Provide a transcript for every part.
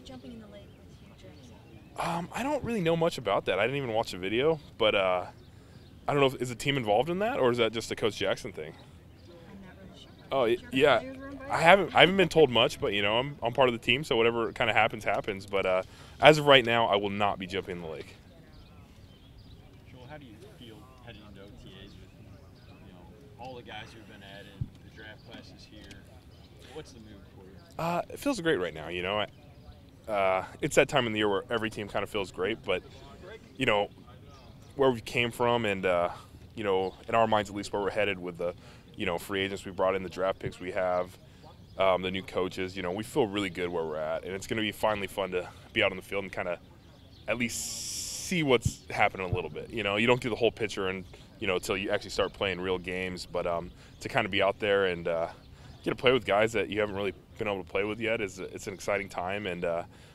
jumping in the lake with Hugh Jackson? I don't really know much about that. I didn't even watch the video, but I don't know. Is the team involved in that, or is that just a Coach Jackson thing? I'm not really sure. Oh, Sure the yeah. players were invited? I haven't been told much, but I'm part of the team, so whatever kind of happens. But as of right now, I will not be jumping in the lake. Joel, how do you feel heading into OTAs with all the guys who've been added, the draft classes here? What's the move for you? It feels great right now. It's that time in the year where every team kind of feels great, but where we came from, and in our minds at least, where we're headed with the free agents we brought in, the draft picks we have, the new coaches. We feel really good where we're at, and it's going to be finally fun to be out on the field and kind of at least see what's happening a little bit. You don't get the whole picture and until you actually start playing real games, but to kind of be out there and get to play with guys that you haven't really been able to play with yet it's an exciting time, and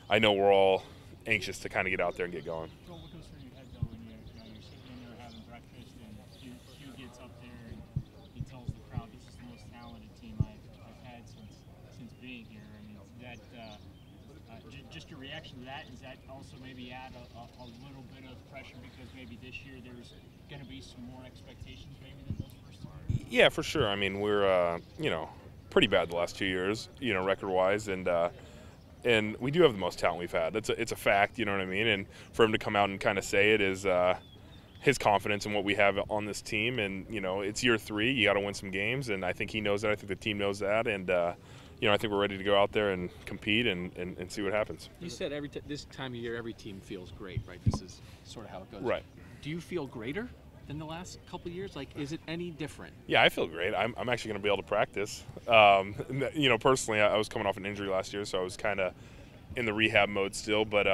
I know we're all anxious to kind of get out there and get going. Joel, what goes through your head though when you're sitting in there having breakfast and Hugh gets up there and he tells the crowd, "This is the most talented team I've had since being here." I mean, that just your reaction to that, is that also maybe add a little bit of pressure because maybe this year there's going to be some more expectations maybe than those first two? Yeah, for sure. I mean, we're pretty bad the last 2 years, record-wise, and we do have the most talent we've had. It's a fact, you know what I mean? And for him to come out and kind of say it is his confidence in what we have on this team. And it's year 3. You got to win some games, and I think he knows that. I think the team knows that, and I think we're ready to go out there and compete and see what happens. You said this time of year every team feels great, right? This is sort of how it goes. Right. Do you feel greater than the last couple of years? Like, is it any different? Yeah, I feel great. I'm actually going to be able to practice. Personally, I was coming off an injury last year, so I was kind of in the rehab mode still. But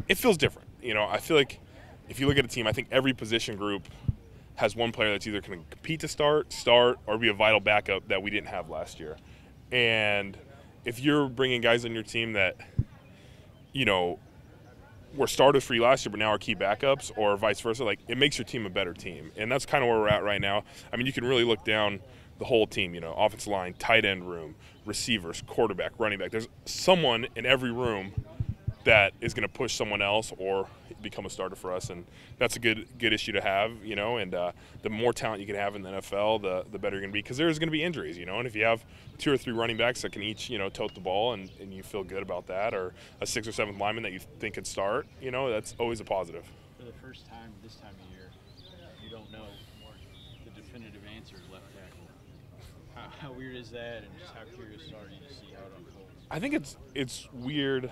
it feels different. I feel like if you look at a team, I think every position group has one player that's either going to compete to start, or be a vital backup that we didn't have last year. And if you're bringing guys on your team that, were starters for you last year, but now are key backups, or vice versa, like, it makes your team a better team. And that's kind of where we're at right now. I mean, you can really look down the whole team, offensive line, tight end room, receivers, quarterback, running back. There's someone in every room that is going to push someone else or become a starter for us, and that's a good issue to have, and the more talent you can have in the NFL, the better you're going to be, because there's going to be injuries, and if you have 2 or 3 running backs that can each, tote the ball and you feel good about that, or a 6th or 7th lineman that you think could start, that's always a positive. For the first time this time of year, you don't know the definitive answer left tackle. How weird is that, and just how curious are you to see how it unfolds? I think it's weird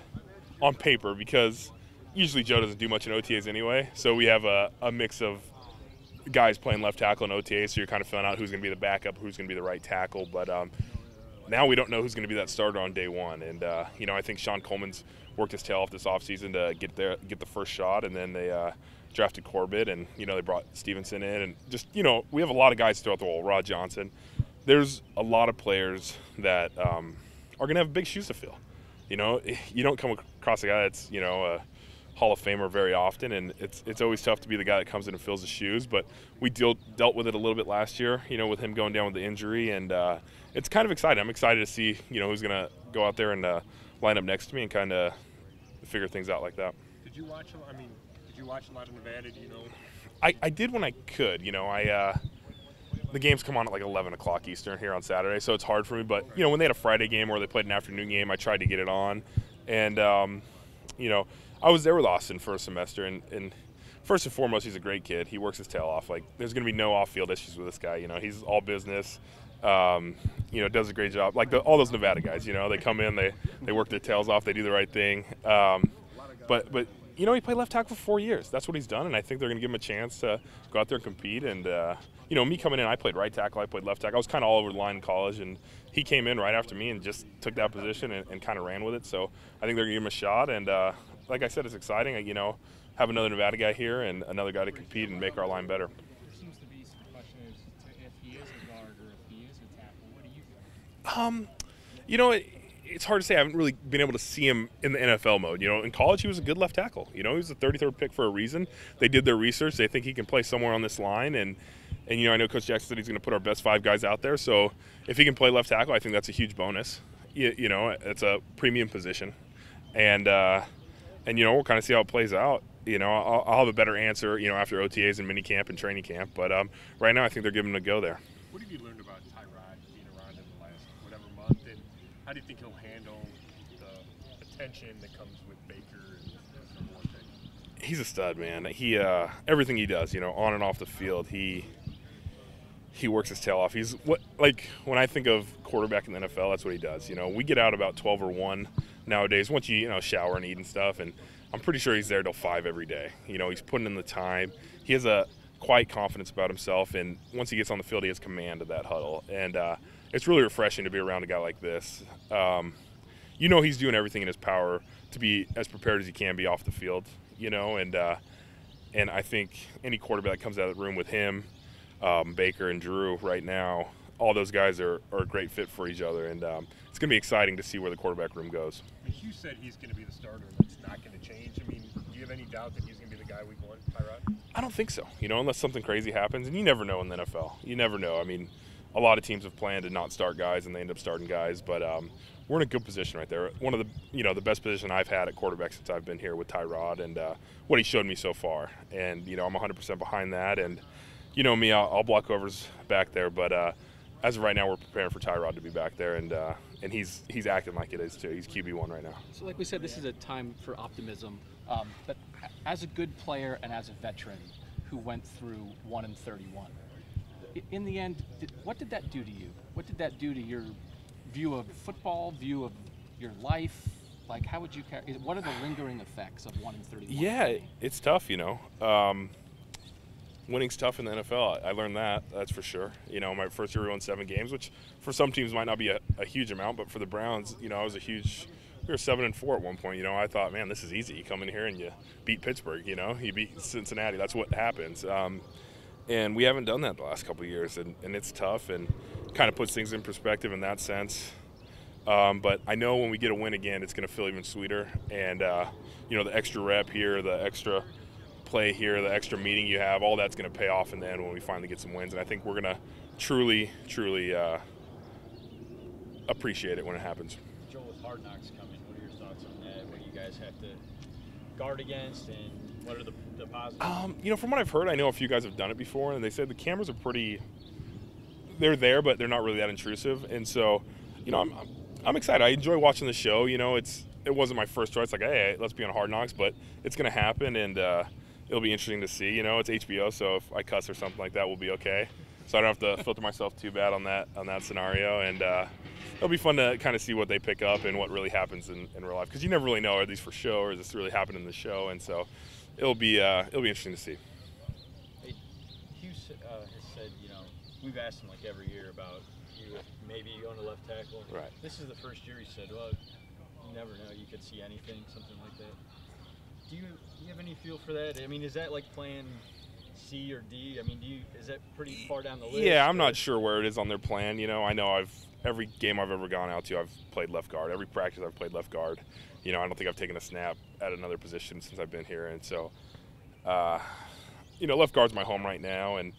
on paper, because usually Joe doesn't do much in OTAs anyway, so we have a mix of guys playing left tackle in OTAs, so you're kind of filling out who's going to be the backup, who's going to be the right tackle, but now we don't know who's going to be that starter on day one, and I think Sean Coleman's worked his tail off this offseason to get the first shot, and then they drafted Corbett, and they brought Stevenson in, and just we have a lot of guys throughout the wall. Rod Johnson. There's a lot of players that are going to have big shoes to fill. You don't come across a guy that's a Hall of Famer very often, and it's always tough to be the guy that comes in and fills the shoes. But we dealt with it a little bit last year, with him going down with the injury, and it's kind of exciting. I'm excited to see who's going to go out there and line up next to me and kind of figure things out like that. Did you watch a lot of Nevada? I did when I could. The games come on at like 11 o'clock Eastern here on Saturday, so it's hard for me. But, when they had a Friday game or they played an afternoon game, I tried to get it on. And, I was there with Austin for a semester. And first and foremost, he's a great kid. He works his tail off. Like, there's going to be no off-field issues with this guy. He's all business, does a great job. Like all those Nevada guys, they come in, they work their tails off, they do the right thing. But he played left tackle for 4 years. That's what he's done, and I think they're going to give him a chance to go out there and compete. And, me coming in, I played right tackle, I played left tackle. I was kind of all over the line in college, and he came in right after me and just took that position and kind of ran with it. So I think they're going to give him a shot. And like I said, it's exciting, have another Nevada guy here and another guy to compete and make our line better. There seems to be some question as to if he is a guard or if he is a tackle. What do you think? It's hard to say. I haven't really been able to see him in the NFL mode. In college, he was a good left tackle. He was the 33rd pick for a reason. They did their research. They think he can play somewhere on this line. And I know Coach Jackson said he's going to put our best 5 guys out there. So if he can play left tackle, I think that's a huge bonus. It's a premium position. and we'll kind of see how it plays out. I'll have a better answer, after OTAs and minicamp and training camp. But right now, I think they're giving him a go there. What have you learned about Tyrod being around in the last whatever month, and how do you think he'll handle the attention that comes with Baker and the number one pick? He's a stud, man. He everything he does, on and off the field, he works his tail off. He's when I think of quarterback in the NFL, that's what he does. We get out about 12 or 1 nowadays once you shower and eat and stuff, and I'm pretty sure he's there till 5 every day. He's putting in the time. He has a quiet confidence about himself, and once he gets on the field, he has command of that huddle. And it's really refreshing to be around a guy like this. He's doing everything in his power to be as prepared as he can be off the field. And I think any quarterback that comes out of the room with him, Baker and Drew right now, all those guys are a great fit for each other, and it's going to be exciting to see where the quarterback room goes. Hugh said he's going to be the starter, and that's not going to change. I mean, do you have any doubt that he's going to be the guy week 1, Tyrod? I don't think so, unless something crazy happens, and you never know in the NFL. You never know. I mean, a lot of teams have planned to not start guys, and they end up starting guys, but we're in a good position right there. One of the, the best position I've had at quarterback since I've been here with Tyrod, and what he showed me so far. And, I'm 100% behind that, and me, I'll block overs back there, but as of right now, we're preparing for Tyrod to be back there, and he's acting like it is too. He's QB1 right now. So like we said, this is a time for optimism. But as a good player and as a veteran who went through 1-31, in the end, what did that do to you? What did that do to your view of football, view of your life? Like, how would you what are the lingering effects of 1-31? Yeah, it's tough, Winning's tough in the NFL. I learned that's for sure. My first year we won 7 games, which for some teams might not be a huge amount, but for the Browns, I was we were 7-4 at one point. I thought, man, this is easy. You come in here and you beat Pittsburgh, you beat Cincinnati. That's what happens. And we haven't done that the last couple of years, and it's tough and kind of puts things in perspective in that sense. But I know when we get a win again, it's going to feel even sweeter. And, the extra rep here, the extra play here, the extra meeting you have, all that's going to pay off in the end when we finally get some wins. And I think we're going to truly appreciate it when it happens. Joel, with Hard Knocks coming, what are your thoughts on that? What do you guys have to guard against, and what are the positives? From what I've heard, I know a few guys have done it before, and they said the cameras are they're there, but they're not really that intrusive. And so, I'm excited. I enjoy watching the show. It wasn't my first choice, like, hey, let's be on Hard Knocks, but it's going to happen, and it'll be interesting to see. It's HBO, so if I cuss or something like that, we'll be okay. So I don't have to filter myself too bad on that scenario, and it'll be fun to kind of see what they pick up and what really happens in real life, because you never really know, are these for show or is this really happening in the show? And so it'll be interesting to see. Hey, Hugh has said, we've asked him like every year about you maybe going to left tackle. Right. This is the first year he said, well, you never know, you could see anything, something like that. Do you have any feel for that? I mean, is that like playing C or D? I mean, is that pretty far down the list? Yeah, I'm not sure where it is on their plan. I know every game I've ever gone out to, I've played left guard. Every practice I've played left guard. I don't think I've taken a snap at another position since I've been here. And so, left guard's my home right now, and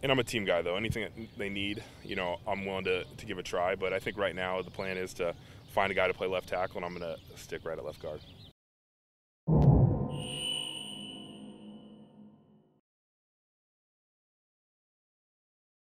I'm a team guy though. Anything that they need, I'm willing to give a try. But I think right now the plan is to find a guy to play left tackle, and I'm going to stick right at left guard.